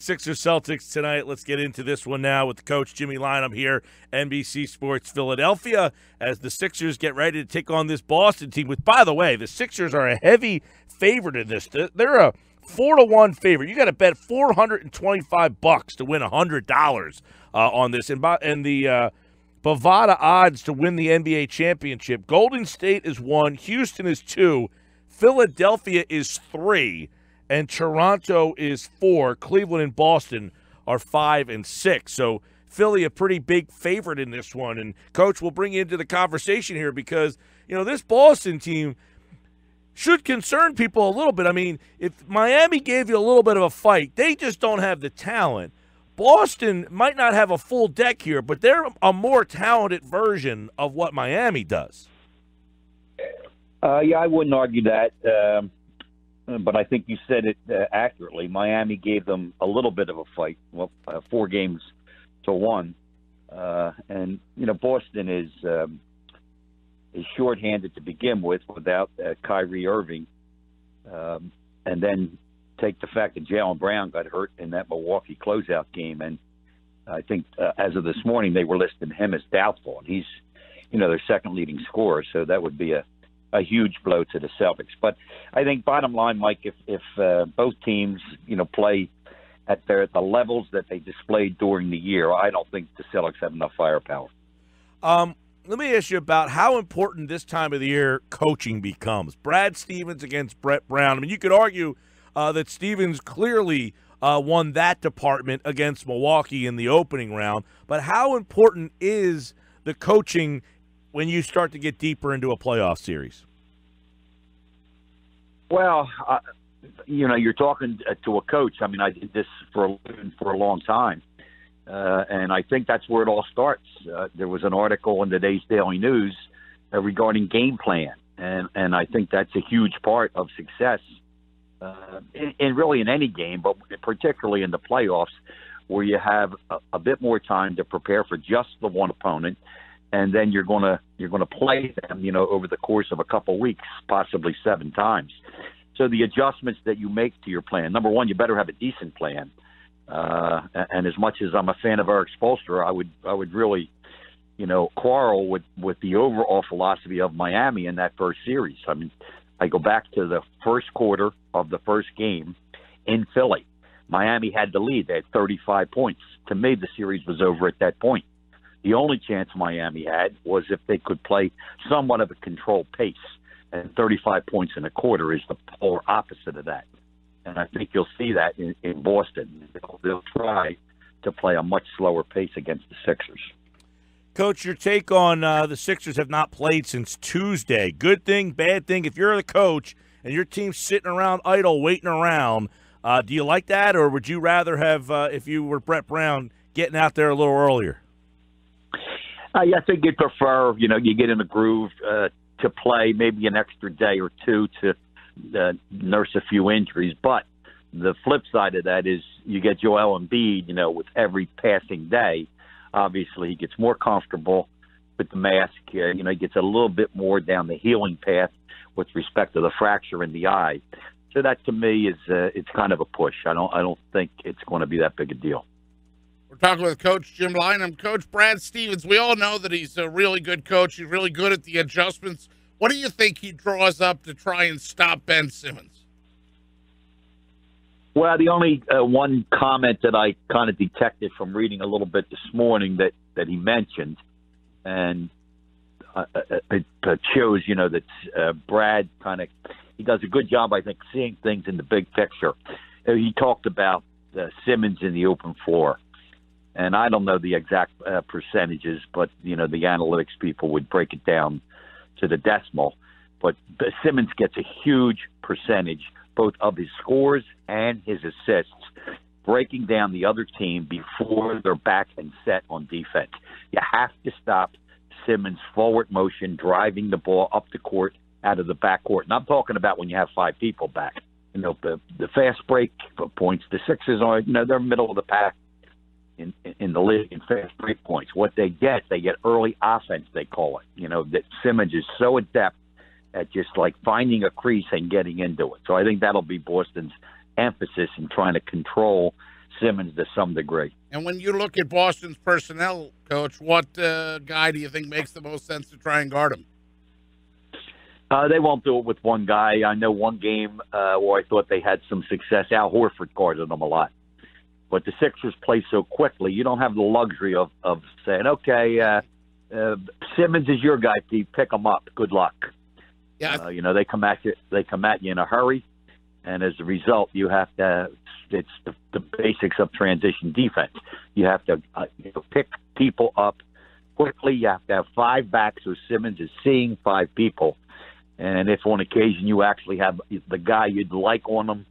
Sixers Celtics tonight. Let's get into this one now with Coach Jimmy Lynam here, NBC Sports Philadelphia, as the Sixers get ready to take on this Boston team. With, by the way, the Sixers are a heavy favorite in this. They're a 4-1 favorite. You got to bet $425 to win $100 on this. And the Bovada odds to win the NBA championship: Golden State is 1, Houston is 2, Philadelphia is 3, and Toronto is 4. Cleveland and Boston are 5 and 6. So Philly a pretty big favorite in this one. And Coach, we'll bring you into the conversation here because, you know, this Boston team should concern people a little bit. I mean, if Miami gave you a little bit of a fight, they just don't have the talent. Boston might not have a full deck here, but they're a more talented version of what Miami does. Yeah, I wouldn't argue that, but I think you said it accurately. Miami gave them a little bit of a fight, 4-1, and you know Boston is shorthanded to begin with without Kyrie Irving, and then take the fact that Jaylen Brown got hurt in that Milwaukee closeout game, and I think as of this morning they were listing him as doubtful, and he's, you know, their second leading scorer, so that would be a huge blow to the Celtics. But I think bottom line, Mike, if both teams, you know, play at the levels that they displayed during the year, I don't think the Celtics have enough firepower. Let me ask you about how important this time of the year coaching becomes. Brad Stevens against Brett Brown. I mean, you could argue that Stevens clearly won that department against Milwaukee in the opening round, but how important is the coaching when you start to get deeper into a playoff series? Well, you know, you're talking to a coach. I mean, I did this for a long time, and I think that's where it all starts. There was an article in today's Daily News regarding game plan, and I think that's a huge part of success in really in any game, but particularly in the playoffs, where you have a bit more time to prepare for just the one opponent, and then you're gonna play them, you know, over the course of a couple weeks, possibly 7 times. So the adjustments that you make to your plan, number one, you better have a decent plan. And as much as I'm a fan of Eric Spoelstra, I would really, you know, quarrel with the overall philosophy of Miami in that first series. I mean, I go back to the first quarter of the first game in Philly. Miami had the lead. They had 35 points. To me, the series was over at that point. The only chance Miami had was if they could play somewhat of a controlled pace. And 35 points in a quarter is the polar opposite of that. And I think you'll see that in Boston. They'll try to play a much slower pace against the Sixers. Coach, your take on the Sixers have not played since Tuesday. Good thing, bad thing? If you're the coach and your team's sitting around idle, waiting around, do you like that? Or would you rather have, if you were Brett Brown, getting out there a little earlier? I think you'd prefer, you know, you get in a groove to play maybe an extra day or two to nurse a few injuries. But the flip side of that is you get Joel Embiid, you know, with every passing day. Obviously, he gets more comfortable with the mask. You know, he gets a little bit more down the healing path with respect to the fracture in the eye. So that, to me, is it's kind of a push. I don't think it's going to be that big a deal. We're talking with Coach Jim Lynam. Coach Brad Stevens, we all know that he's a really good coach. He's really good at the adjustments. What do you think he draws up to try and stop Ben Simmons? Well, the only one comment that I kind of detected from reading a little bit this morning that he mentioned, and it shows, you know, that Brad he does a good job, I think, seeing things in the big picture. He talked about Simmons in the open floor. And I don't know the exact percentages, but, you know, the analytics people would break it down to the decimal. But Simmons gets a huge percentage, both of his scores and his assists, breaking down the other team before they're back and set on defense. You have to stop Simmons' forward motion, driving the ball up the court out of the backcourt. And I'm talking about when you have 5 people back. You know, the fast break points, the Sixers are, you know, they're middle of the pack in the league in fast break points. What they get early offense, they call it. You know, that Simmons is so adept at just like finding a crease and getting into it. So I think that'll be Boston's emphasis in trying to control Simmons to some degree. And when you look at Boston's personnel, Coach, what guy do you think makes the most sense to try and guard him? They won't do it with one guy. I know one game where I thought they had some success. Al Horford guarded them a lot. But the Sixers play so quickly, you don't have the luxury of saying, okay, Simmons is your guy, Pete. Pick him up. Good luck. Yeah. They come at you. They come at you in a hurry, and as a result, you have to. It's the basics of transition defense. You have to pick people up quickly. You have to have 5 backs, so Simmons is seeing 5 people. And if on occasion you actually have the guy you'd like on them,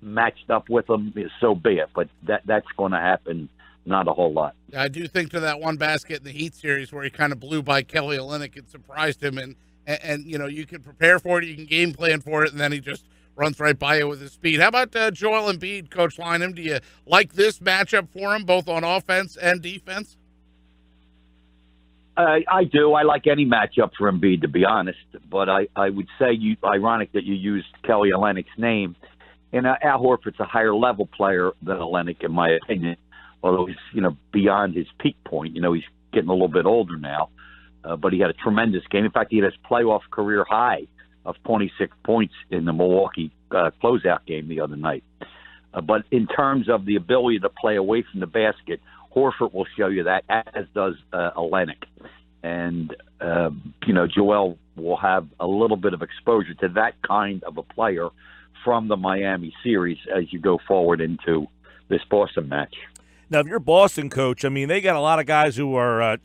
matched up with them, so be it. But that's going to happen not a whole lot. I do think to that one basket in the Heat series where he kind of blew by Kelly Olynyk. It surprised him. And you can prepare for it, you can game plan for it, and then he just runs right by you with his speed. How about Joel Embiid, Coach Lynam? Do you like this matchup for him, both on offense and defense? I do. I like any matchup for Embiid, to be honest. But I would say ironic that you used Kelly Olynyk's name. And Al Horford's a higher level player than Olynyk, in my opinion. Although he's beyond his peak point. He's getting a little bit older now. But he had a tremendous game. In fact, he had his playoff career high of 26 points in the Milwaukee closeout game the other night. But in terms of the ability to play away from the basket, Horford will show you that, as does Olynyk. And, Joel will have a little bit of exposure to that kind of a player from the Miami series as you go forward into this Boston match. Now, if you're Boston, Coach, they got a lot of guys who are,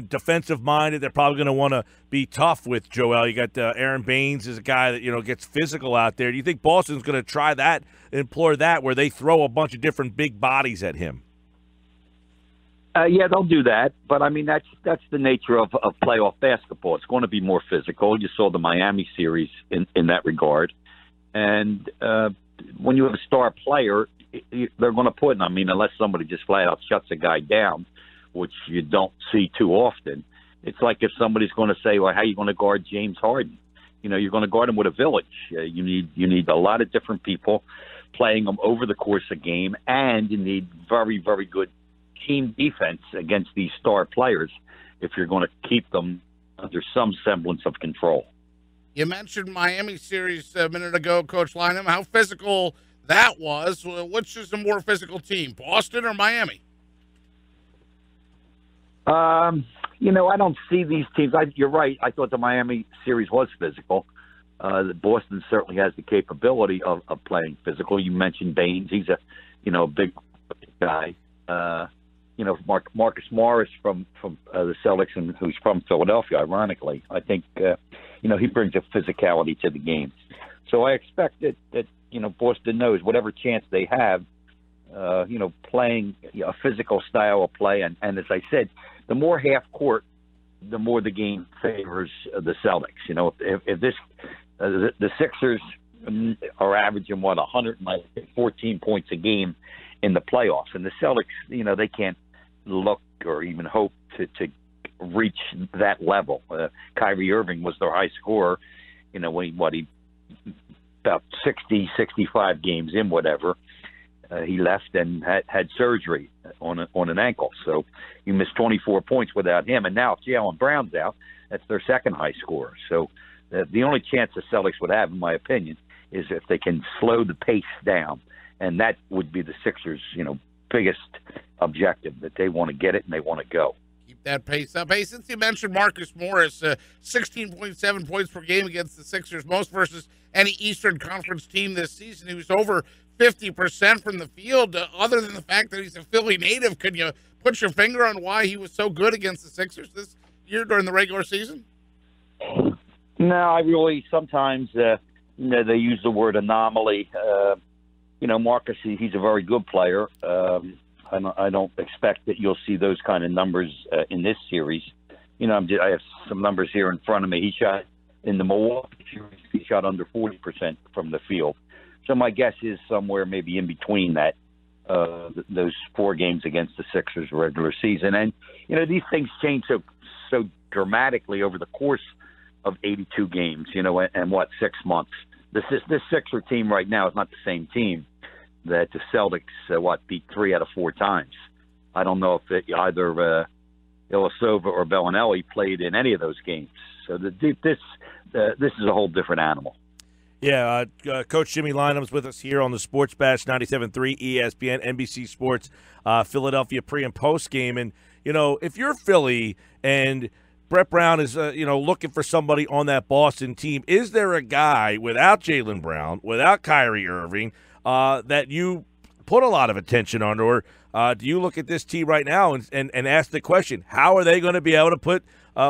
defensive minded. They're probably going to want to be tough with Joel. You got Aaron Baines is a guy that gets physical out there. Do you think Boston's going to try that, employ that, where they throw a bunch of different big bodies at him? Yeah, they'll do that, but that's the nature of playoff basketball. It's going to be more physical. You saw the Miami series in that regard, and when you have a star player, they're going to put him. Unless somebody just flat out shuts a guy down, which you don't see too often. It's like if somebody's going to say, "Well, how are you going to guard James Harden?" You're going to guard him with a village. You need a lot of different people playing them over the course of the game, and you need very, very good team defense against these star players if you're going to keep them under some semblance of control. You mentioned Miami series a minute ago, Coach Lynam. How physical that was. Which is a more physical team, Boston or Miami? I don't see these teams. You're right. I thought the Miami series was physical. Boston certainly has the capability of playing physical. You mentioned Baines. He's a big guy. Marcus Morris from the Celtics, and who's from Philadelphia, ironically. I think, he brings a physicality to the game. So I expect that Boston knows whatever chance they have, playing a physical style of play. And as I said, the more half court, the more the game favors the Celtics. If the Sixers are averaging, 114 points a game in the playoffs, and the Celtics, they can't look or even hope to reach that level. Kyrie Irving was their high scorer, he about 60, 65 games in, whatever. He left and had surgery on an ankle, so you missed 24 points without him. And now if Jaylen Brown's out, that's their second high scorer. So the only chance the Celtics would have, in my opinion, is if they can slow the pace down, and that would be the Sixers' biggest objective, that they want to get it and they want to go. Keep that pace up. Hey, since you mentioned Marcus Morris, 16.7 points per game against the Sixers, most versus any Eastern Conference team this season. He was over 50% from the field. Other than the fact that he's a Philly native, can you put your finger on why he was so good against the Sixers this year during the regular season? No, I really sometimes they use the word anomaly. Marcus, he's a very good player. I don't expect that you'll see those kind of numbers in this series. I have some numbers here in front of me. He shot in the Milwaukee series, he shot under 40% from the field. So my guess is somewhere maybe in between that, those 4 games against the Sixers regular season. And, these things change so dramatically over the course of 82 games, and 6 months. This Sixer team right now is not the same team that the Celtics, beat 3 out of 4 times. I don't know if either Ilyasova or Bellinelli played in any of those games. So this is a whole different animal. Yeah, Coach Jimmy Lynam's with us here on the Sports Bash 97.3 ESPN, NBC Sports Philadelphia pre- and post-game. And, if you're Philly and Brett Brown is, looking for somebody on that Boston team, is there a guy without Jaylen Brown, without Kyrie Irving, that you put a lot of attention on? Or do you look at this team right now and ask the question, how are they going to be able to put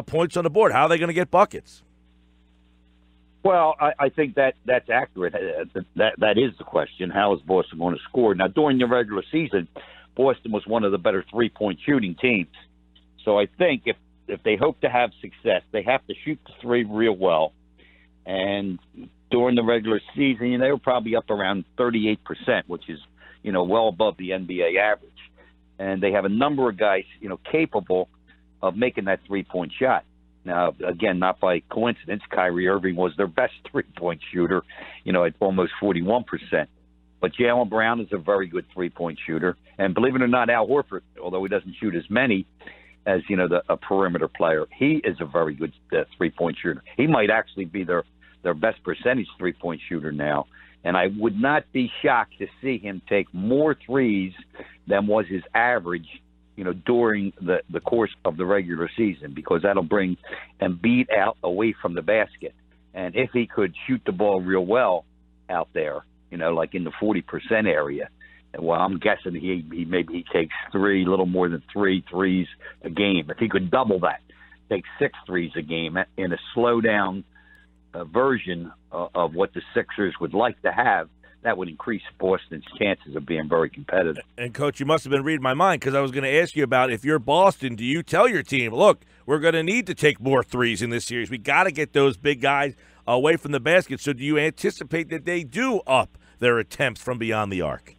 points on the board? How are they going to get buckets? Well, I think that's accurate. That is the question. How is Boston going to score? Now, during the regular season, Boston was one of the better three-point shooting teams. So I think if they hope to have success, they have to shoot the three real well. And during the regular season, they were probably up around 38%, which is, well above the NBA average. And they have a number of guys, capable of making that three-point shot. Now, again, not by coincidence, Kyrie Irving was their best three-point shooter, at almost 41%. But Jaylen Brown is a very good three-point shooter. And believe it or not, Al Horford, although he doesn't shoot as many as, a perimeter player, he is a very good three-point shooter. He might actually be their best percentage three-point shooter now. And I would not be shocked to see him take more threes than was his average during the course of the regular season, because that'll bring Embiid out away from the basket. And if he could shoot the ball real well out there, like in the 40% area, well, I'm guessing he takes a little more than 3 threes a game. If he could double that, take 6 threes a game in a slow down version of what the Sixers would like to have, that would increase Boston's chances of being very competitive. And, Coach, you must have been reading my mind, because I was going to ask you about, if you're Boston, do you tell your team, look, we're going to need to take more threes in this series. We got to get those big guys away from the basket. So do you anticipate that they do up their attempts from beyond the arc?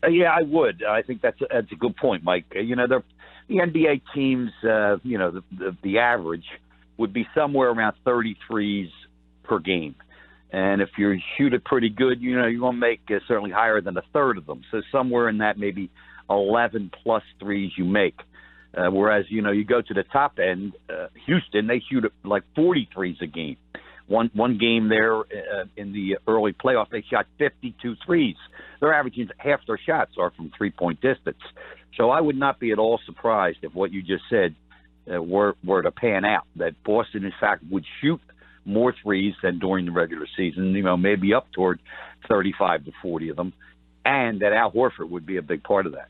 Yeah, I would. I think that's a good point, Mike. The NBA teams, the average would be somewhere around 33s per game. And if you shoot it pretty good, you're going to make certainly higher than a third of them. So somewhere in that maybe 11-plus threes you make. Whereas, you go to the top end, Houston, they shoot like 40 threes a game. One game there in the early playoff, they shot 52 threes. They're averaging half their shots are from three-point distance. So I would not be at all surprised if what you just said were to pan out, that Boston, in fact, would shoot more threes than during the regular season, maybe up toward 35 to 40 of them, and that Al Horford would be a big part of that.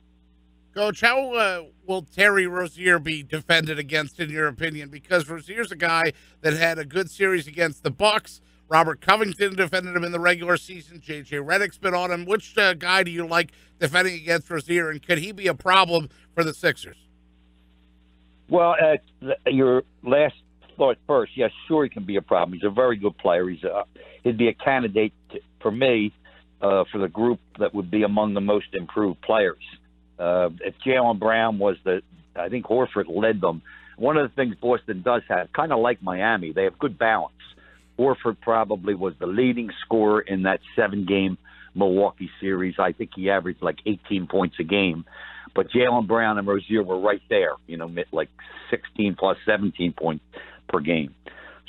Coach, how will Terry Rozier be defended against, in your opinion? Because Rozier's a guy that had a good series against the Bucks. Robert Covington defended him in the regular season. J.J. Redick's been on him. Which guy do you like defending against Rozier, and could he be a problem for the Sixers? Well, your last thought first, yes, sure, he can be a problem. He's a very good player. He'd be a candidate for me for the group that would be among the most improved players. If Jaylen Brown was I think Horford led them. One of the things Boston does have, kind of like Miami, they have good balance. Horford probably was the leading scorer in that 7-game Milwaukee series. I think he averaged like 18 points a game. But Jaylen Brown and Rozier were right there, like 16 plus 17 points per game.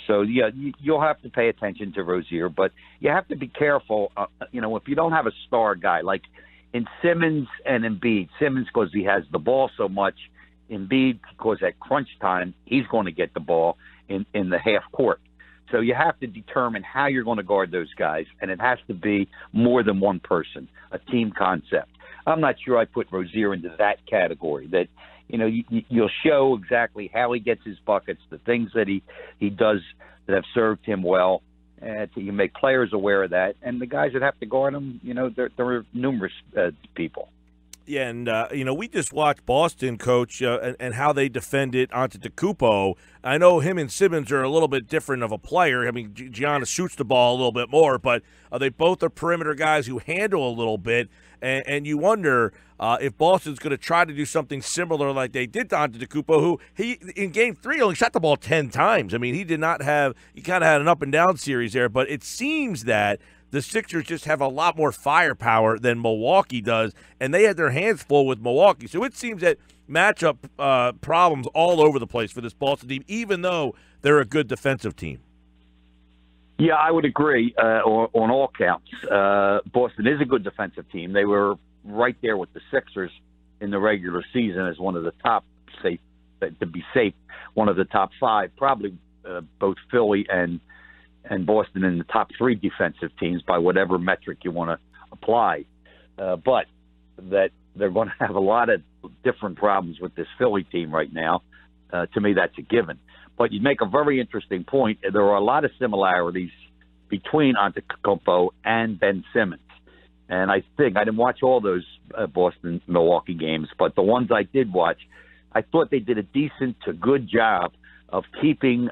So, yeah, you'll have to pay attention to Rozier, but you have to be careful, if you don't have a star guy, like in Simmons and Embiid. Simmons, because he has the ball so much. Embiid, because at crunch time, he's going to get the ball in the half court. So you have to determine how you're going to guard those guys, and it has to be more than one person, a team concept. I'm not sure I put Rozier into that category, that you'll show exactly how he gets his buckets, the things that he does that have served him well. You make players aware of that. And the guys that have to guard him, there are numerous people. Yeah, and, we just watched Boston, Coach, and how they defended Antetokounmpo. I know him and Simmons are a little bit different of a player. I mean, Giannis shoots the ball a little bit more, but they both are perimeter guys who handle a little bit. And you wonder if Boston's going to try to do something similar like they did to Antetokounmpo, who in Game 3 only shot the ball 10 times. I mean, he kind of had an up-and-down series there, but it seems that the Sixers just have a lot more firepower than Milwaukee does, and they had their hands full with Milwaukee. So it seems that matchup problems all over the place for this Boston team, even though they're a good defensive team. Yeah, I would agree on all counts. Boston is a good defensive team. They were right there with the Sixers in the regular season as one of the top, to be safe, one of the top five, probably both Philly and Boston in the top three defensive teams by whatever metric you want to apply. But that they're going to have a lot of different problems with this Philly team right now. To me, that's a given. But you make a very interesting point. There are a lot of similarities between Antetokounmpo and Ben Simmons. And I didn't watch all those Boston-Milwaukee games, but the ones I did watch, I thought they did a decent to good job of keeping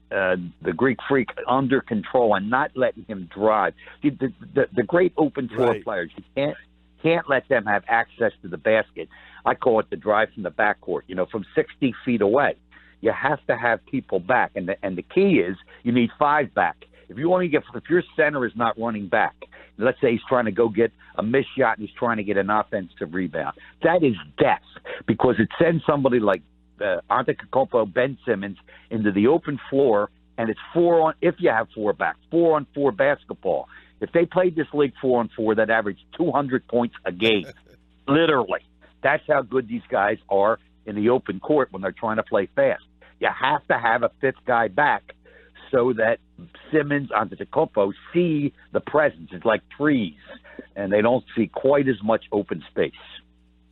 the Greek Freak under control and not letting him drive. The great open floor players, you can't let them have access to the basket. I call it the drive from the backcourt, from 60 feet away. You have to have people back, and the key is you need five back. If your center is not running back, let's say he's trying to go get a missed shot and he's trying to get an offensive rebound, that is death because it sends somebody like Antetokounmpo, Ben Simmons into the open floor, and it's if you have four back, 4-on-4 basketball. If they played this league 4-on-4, that averaged 200 points a game, literally. That's how good these guys are in the open court when they're trying to play fast. You have to have a fifth guy back so that Simmons, Antetokounmpo see the presence. It's like trees, and they don't see quite as much open space.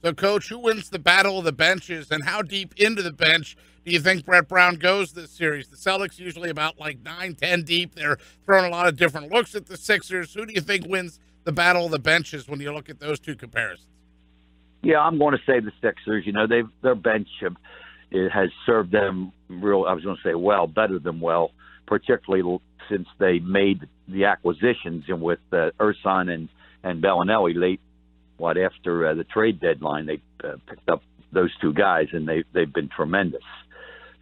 So, Coach, who wins the battle of the benches, and how deep into the bench do you think Brett Brown goes this series? The Celtics usually about 9, 10 deep. They're throwing a lot of different looks at the Sixers. Who do you think wins the battle of the benches when you look at those two comparisons? Yeah, I'm going to say the Sixers. Their bench it has served them better than well, particularly since they made the acquisitions with Ersan and Bellinelli late. After the trade deadline, they picked up those two guys, and they've been tremendous.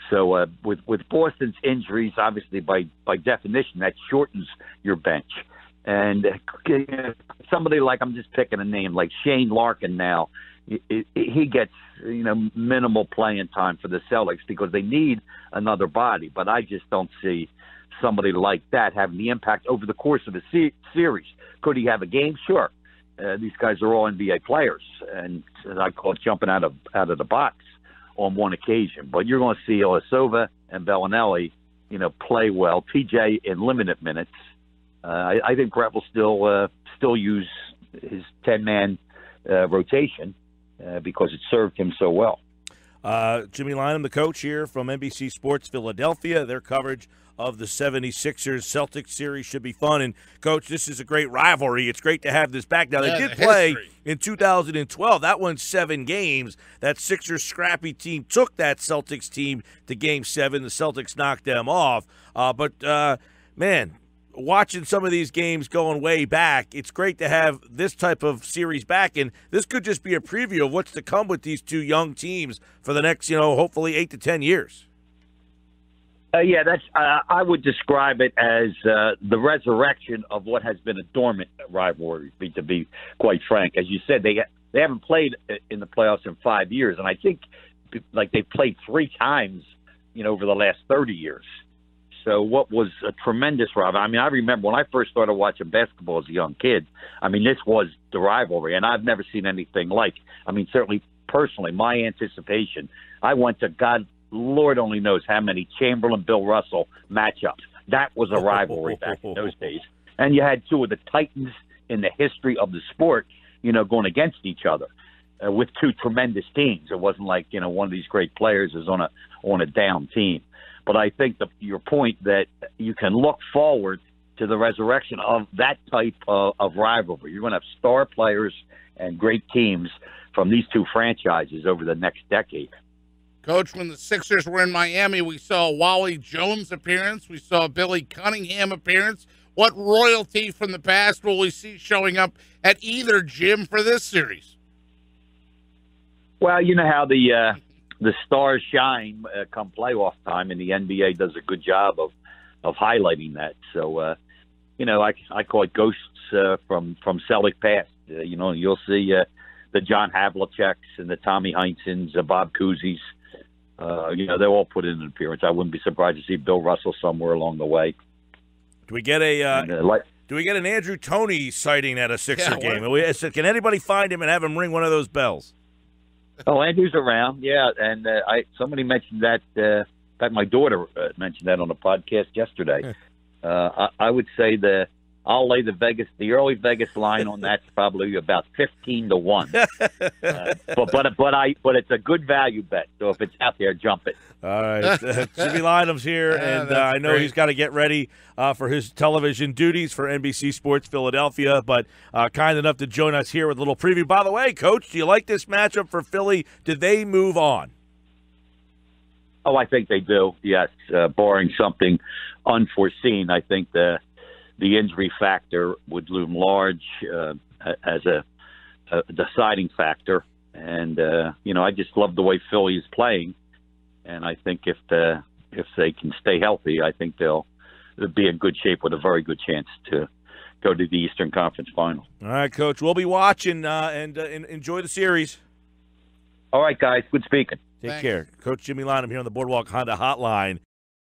So with Boston's injuries, obviously by definition, that shortens your bench. And somebody like, I'm just picking a name, like Shane Larkin now, he gets minimal playing time for the Celtics because they need another body. But I just don't see somebody like that having the impact over the course of a series. Could he have a game? Sure. These guys are all NBA players, and I call it jumping out of the box on one occasion. But you're going to see Ilyasova and Bellinelli, play well. TJ in limited minutes. I think Brett will still use his 10-man rotation because it served him so well. Jimmy Lynam, the coach here from NBC Sports Philadelphia. Their coverage of the 76ers Celtics series should be fun. And, Coach, this is a great rivalry. It's great to have this back. Now, they did play in 2012. That won 7 games. That Sixers scrappy team took that Celtics team to Game 7. The Celtics knocked them off. Man, watching some of these games going way back, it's great to have this type of series back. And this could just be a preview of what's to come with these two young teams for the next, hopefully 8 to 10 years. That's. I would describe it as the resurrection of what has been a dormant rivalry. To be quite frank, as you said, they haven't played in the playoffs in 5 years, and I think they played 3 times, over the last 30 years. So what was a tremendous rivalry. I remember when I first started watching basketball as a young kid. This was the rivalry, and I've never seen anything like. Certainly personally, my anticipation. I went to Lord only knows how many Chamberlain-Bill Russell matchups. That was a rivalry back in those days. And you had two of the titans in the history of the sport, going against each other with two tremendous teams. It wasn't like, one of these great players is on a down team. But I think your point that you can look forward to the resurrection of that type of rivalry. You're going to have star players and great teams from these two franchises over the next decade. Coach, when the Sixers were in Miami, we saw a Wally Jones appearance. We saw a Billy Cunningham appearance. What royalty from the past will we see showing up at either gym for this series? Well, you know how the stars shine come playoff time, and the NBA does a good job of highlighting that. So I call it ghosts from Celtic past. You'll see the John Havliceks and the Tommy Heinsohns, the Bob Cousy's. They'll all put in an appearance. I wouldn't be surprised to see Bill Russell somewhere along the way. Do we get an Andrew Toney sighting at a Sixer game? Can anybody find him and have him ring one of those bells? Oh, Andrew's around, yeah. And somebody mentioned that. In fact, my daughter mentioned that on a podcast yesterday. I would say I'll lay the early Vegas line on that's probably about 15-1. But it's a good value bet. So if it's out there, jump it. All right, Jimmy Lynam's here, and I know he's got to get ready for his television duties for NBC Sports Philadelphia. But kind enough to join us here with a little preview. By the way, Coach, do you like this matchup for Philly? Did they move on? Oh, I think they do. Yes, barring something unforeseen. I think the injury factor would loom large as a deciding factor. And, I just love the way Philly is playing. And I think if they can stay healthy, I think they'll be in good shape with a very good chance to go to the Eastern Conference Final. All right, Coach. We'll be watching and enjoy the series. All right, guys. Good speaking. Take care. Coach Jimmy Lynam here on the Boardwalk Honda Hotline.